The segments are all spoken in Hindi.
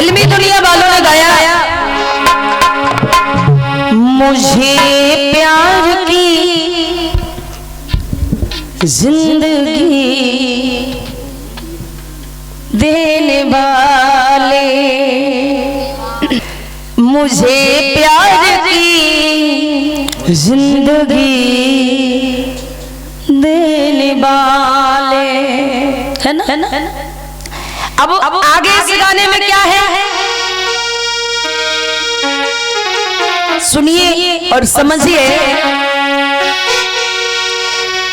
फिल्मी दुनिया वालों ने गाया, मुझे प्यार की जिंदगी देने वाले, मुझे प्यार की जिंदगी देने वाले, है ना? अब आगे इस गाने में क्या है सुनिए और समझिए।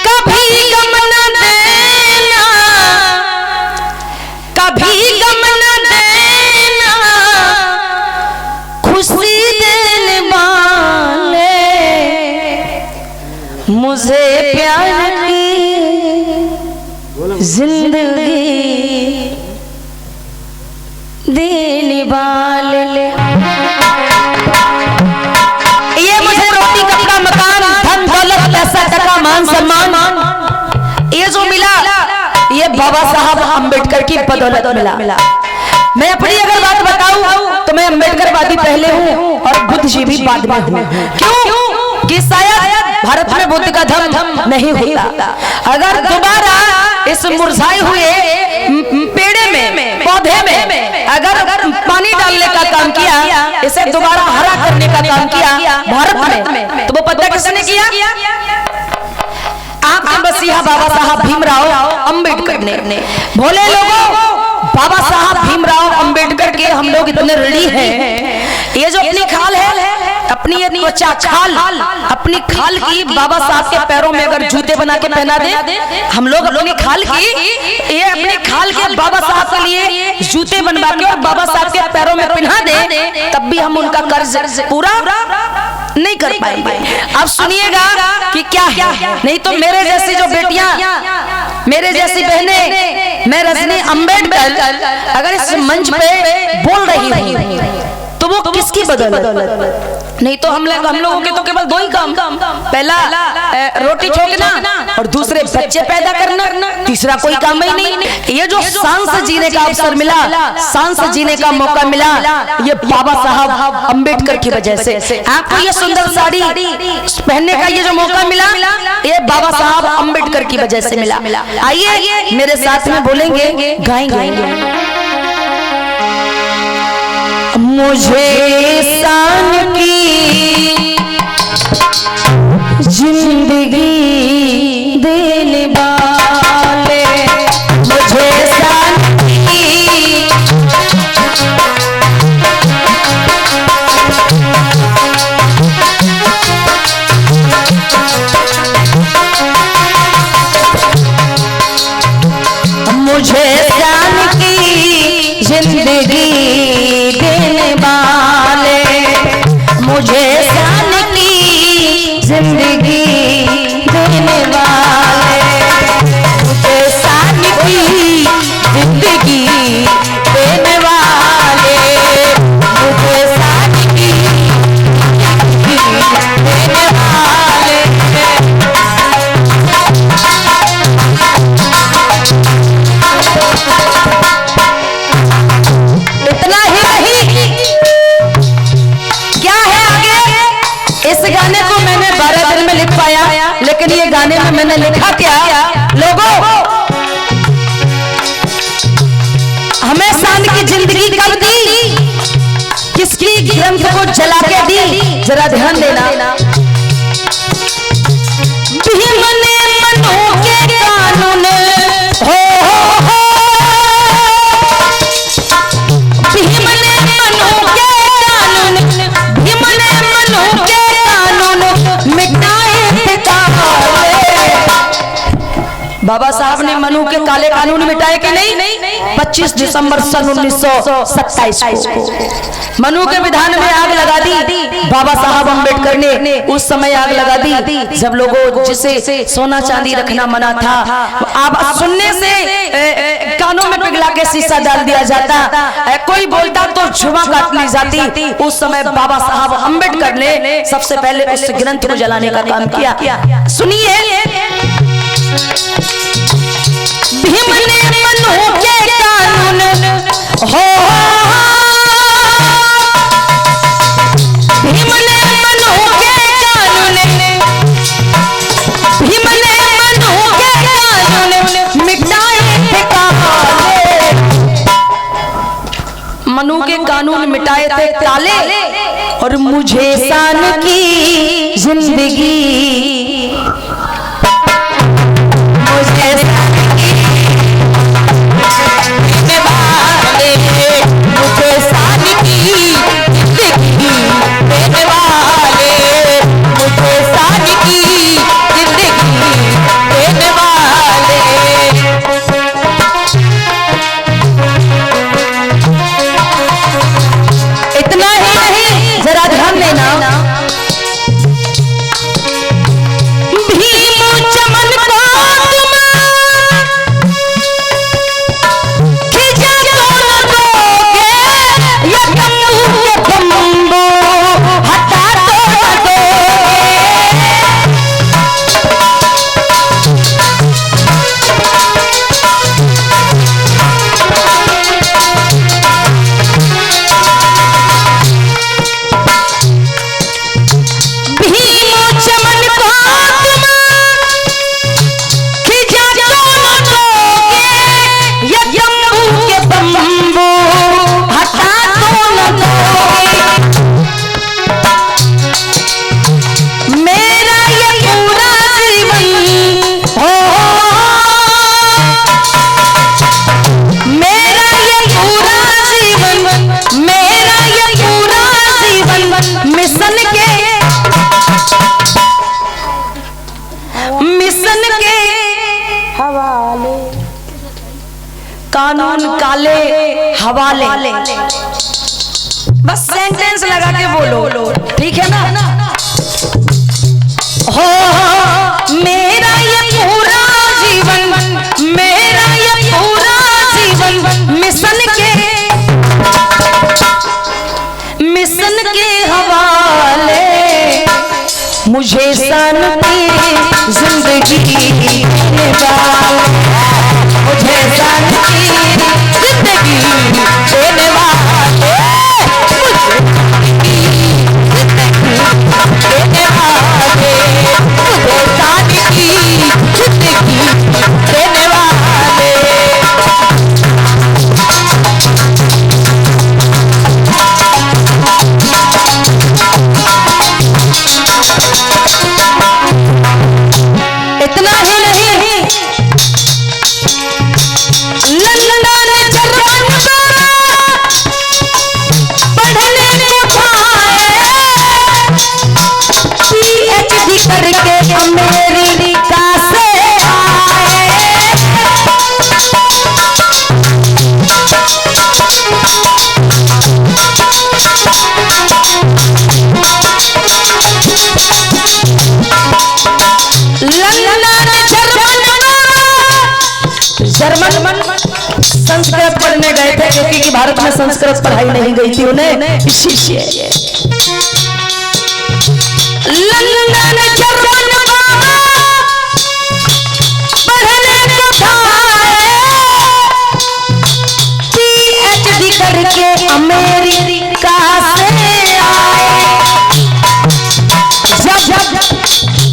कभी गम न देना, कभी गम न देना, खुशी देने वाले, मुझे प्यार की जिंदगी देने वाले, ये मुझे रोटी कपड़ा मकान धन दौलत पैसा टका मान सम्मान ये जो मिला ये बाबा साहब अम्बेडकर की बदौलत मिला। मैं अपनी अगर बात बताऊं तो मैं अम्बेडकरवादी पहले हूं और बुद्धिजीवी बाद में हूं। क्यों कि शायद भारत में बुद्ध का धर्म नहीं होता। अगर दोबारा इस मुरझाए हुए पेड़े में पौधे में अगर पानी डालने का काम किया, इसे दोबारा हरा करने का काम किया भारत में, तो वो पता किसने किया? आपके मसीहा बाबा साहब भीमराव अंबेडकर ने। भोले लोगों, बाबा साहब भीमराव अंबेडकर के हम लोग इतने ऋणी हैं। ये जो अपनी खाल है, अपनी त्वचा खाल, अपनी खाल की बाबा साहब के पैरों में अगर जूते बना के पहना दे, हम लोग अपनी खाल की, ये अपनी खाल के बाबा साहब के लिए जूते बनवा के और बाबा साहब के पैरों में पहना दे, तब भी हम उनका कर्ज पूरा नहीं कर पाएंगे। अब सुनिएगा कि क्या है। नहीं तो मेरे जैसी जो बेटियां, मेरे जैसी बहनें, मैं रजनी अंबेडकर अगर इस मंच पे बोल रही हूं तो वो किसकी बदौलत? नहीं तो हम लोगों के तो केवल दो ही काम, पहला रोटी ठोकना और दूसरे बच्चे पैदा करना, तीसरा कोई काम ही नहीं। ये जो सांस जीने का अवसर मिला, सांस जीने का मौका मिला, ये बाबा साहब अंबेडकर की वजह से। आपको ये सुंदर साड़ी पहनने का ये जो मौका मिला, ये बाबा साहब अंबेडकर की वजह से मिला। आइए मेरे साथ में बोलेंगे, गाएंगे। मुझे शान की जिंदगी देने वाले, मुझे शान की मुझे शान की जिंदगी देने वाले, मुझे शान की जिंदगी देने वाले, मुझे शान की जिंदगी देने वाले, मुझे शान की जिंदगी देने वाले। इतना ही नहीं, क्या है आगे? इस गाने को मैंने 12 दिन में लिख पाया, लेकिन ये गाने में मैंने लिखा क्या? लोगों, हमें शान की जिंदगी कब दी? किसकी ग्रंथ को जला के दी? जरा ध्यान देना। भीम ने मनु के कानून हो, भीम ने मनु के कानून, भीम ने मनु के कानून मिटाए पिताए। बाबा साहब ने मनु के काले कानून मिटाए कि नहीं? 25 दिसंबर सन 1927 को मनु के विधान में आग लगा दी बाबा साहब अंबेडकर ने। उस समय आग लगा दी जब लोगों जिसे सोना चांदी रखना मना था, अब सुनने से कानों में पिघला के शीशा डाल दिया जाता, कोई बोलता तो जुबान काट ली जाती। उस समय बाबा साहब अंबेडकर ने सबसे पहले उस ग्रंथ को जलाने का काम किया। सुनिए, भीम ने मनु के कानून हो, मनु के कानून मिटाए थे ताले, और मुझे शान की जिंदगी, मुझे शान की देने वाले, मुझे शान की जिंदगी देने वाले, मुझे शान की जिंदगी देने वाले। इतना ही नहीं, जरा ध्यान देना, भीम चमन को तुम खिजा तो न दोगे, या तंबू के तंबू हटा तो न दोगे। भीम चमन को तुम खिजा तो न दोगे, या तंबू के तंबू हटा तो न दोगे। मेरा ये पूरा जीवन हो, मेरा ये पूरा जीवन, मेरा ये पूरा जीवन मिशन के हवाले, कानून काले हवाले, बस सेंटेंस लगा के बोलो, ठीक है ना। हो मेरा ये पूरा जीवन, मेरा ये पूरा जीवन मिशन के हवाले, मुझे शांति जिंदगी देने वाले, मुझे शांति जिंदगी देने वाले, मुझे जिंदगी देने वाले, मुझे शांति जिंदगी देने वाले। इतना ही नहीं, लंदन जर्मन पढ़ने को आए, PhD करके अमेरिका से आए। जर्मन संस्कृत पढ़ने गए थे, क्योंकि भारत में संस्कृत पढ़ाई नहीं गई थी उन्हें, इसीलिए लंदन जर्मन पढ़ने को PhD करके अमेरिका से आए। जब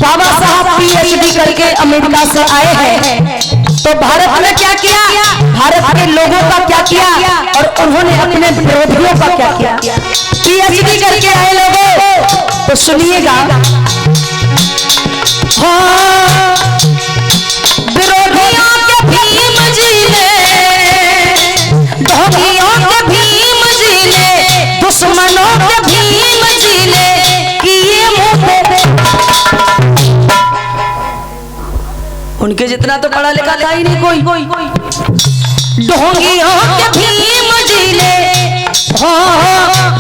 बाबा साहब PhD करके अमेरिका से आए हैं, तो भारत ने क्या किया, भारत के लोगों का क्या किया, और उन्होंने अपने विरोधियों का क्या किया। PhD करके आए लोगों, तो सुनिएगा, हाँ विरोधियों के भीम जी ने, ढोंगियों के भीम जी ने, दुश्मनों के भीम जी ने किए मुंह पे। उनके जितना तो पढ़ा लिखा था ही नहीं कोई। ढोंगियों के भीम जी ने,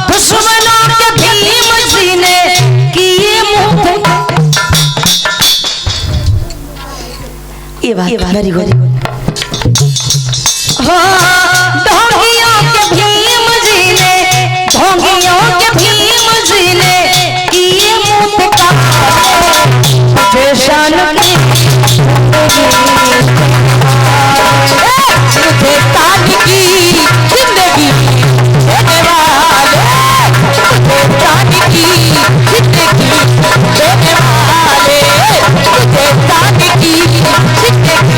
दुश्मनों के भीम जी ने किए मुंह पे। ये बात वेरी गुड। ढोंगियों के भीम जी ने, ढोंगियों के भीम जी ने किए मुंह पे का, मुझे शान की मुझे ताज की जिंदगी देने वाले, मुझे ताज की जिंदगी देने वाले, मुझे ताज की जिंदगी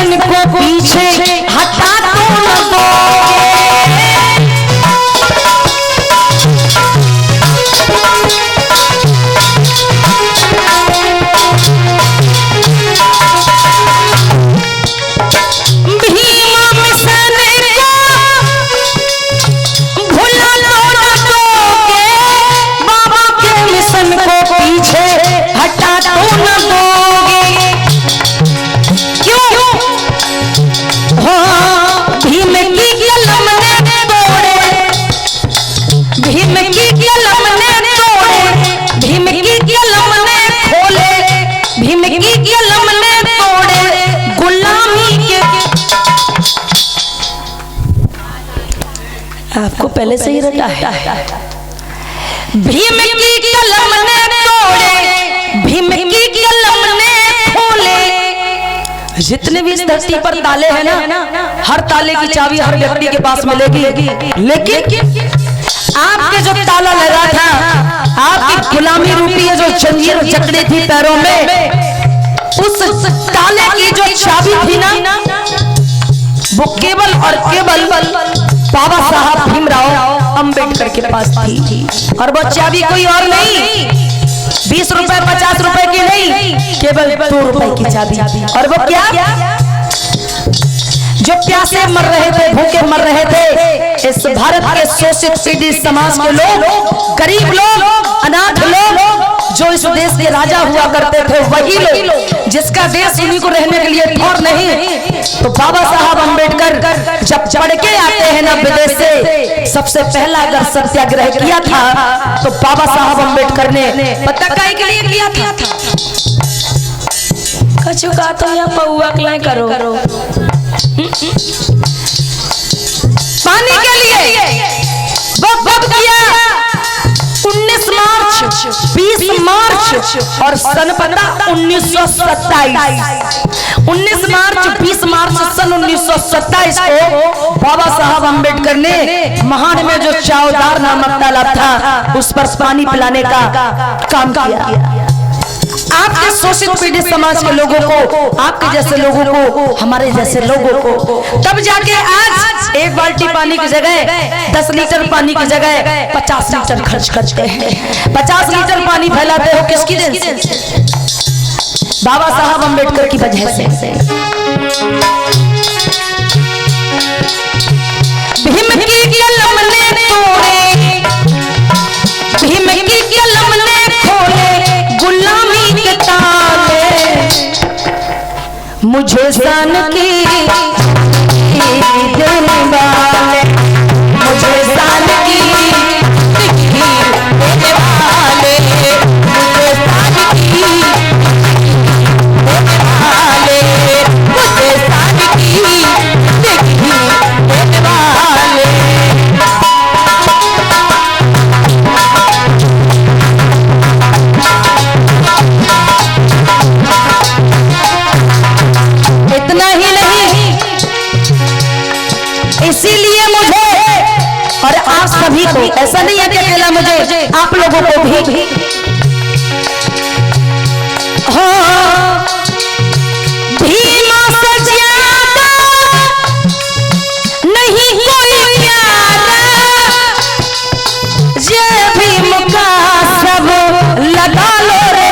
मिशन को पीछे हटा तो न दोगे। आपको पहले से ही रटा है। भीम की कलम ने तोड़े, भीम की कलम ने खोले। जितने भी इस धरती पर ताले हैं ना, हर ताले की चाबी हर व्यक्ति के पास मिलेगी, लेकिन आपके जो ताला लगा था, आपकी गुलामी रूपी जो जंजीर जकड़ी थी पैरों में, उस ताले की जो चाबी थी ना, वो केवल और केवल बाबा साहब भीमराव अंबेडकर के पास थी। और वो चाबी कोई और नहीं, 20 रुपए 50 रुपए की नहीं, केवल 2 रुपए की चाबी। और वो क्या? जो प्यासे मर रहे थे, भूखे मर रहे थे, इस भारत के शोषित पीड़ित समाज के लोग, गरीब लोग, अनाथ लोग, जो इस देश के राजा हुआ करते थे, वही लोग जिसका देश उन्हीं को रहने के लिए ठौर नहीं। तो बाबा साहब अंबेडकर जब चढ़ के आते हैं ना विदेश से, सबसे पहला अगर सत्याग्रह किया था तो बाबा साहब अंबेडकर ने पता काहे के लिए किया था? कछु का तो यहाँ पौआ क्लाए करो, पानी के लिए वक्त किया। 19 मार्च 20 मार्च और सन पता 1927, 19 मार्च 20 मार्च सन 1927 को बाबा साहब अंबेडकर ने महान में जो चावदार नामक तालाब था, उस पर पानी पिलाने का काम किया। आपके शोषित पीड़ित समाज के लोगों को, आपके जैसे लोगों को, हमारे जैसे लोगों को, तब जाके आज 1 बाल्टी पानी की जगह 10 लीटर पानी की जगह 50 लीटर खर्च करते हैं। 50 लीटर पानी फैलाते हो किसकी देन से? बाबा साहब अंबेडकर की वजह से। भीम की कलम ने तोड़े, भीम की कलम ने खोले गुलामी के ताले, मुझे सन की देने वाले, मुझे सन की देने वाले, मुझे सन की देने वाले, मुझे सन की देने वाले। इतना ही नहीं, इसीलिए मुझे और आप सभी को, ऐसा नहीं है कि अकेला मुझे, आप लोगों को भी भीमा से ज्यादा नहीं कोई प्यारा, जय भीम का सब लगा लो रे।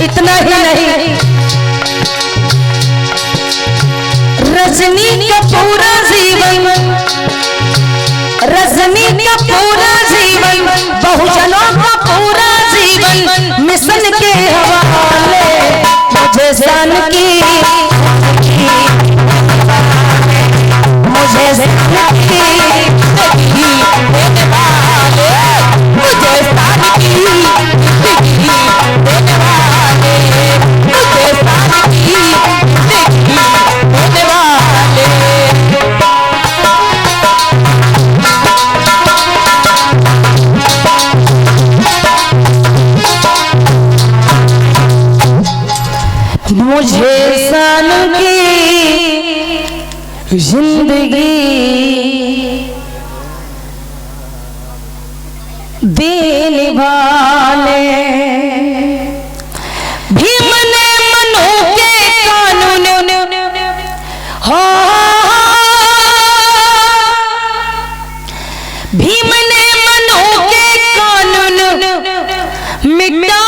इतना ही नहीं, रजनी का पूरा जीवन, रजनी का पूरा जीवन, बहुजनों का पूरा जीवन मिशन के हवाले, मुझे सन की, मुझे सन की देने वाले, मुझे सन की देने वाले, मुझे सन की देने वाले। देने वाले। भीम ने मनु के कानून हो, भीम ने मनु के कानून मिटा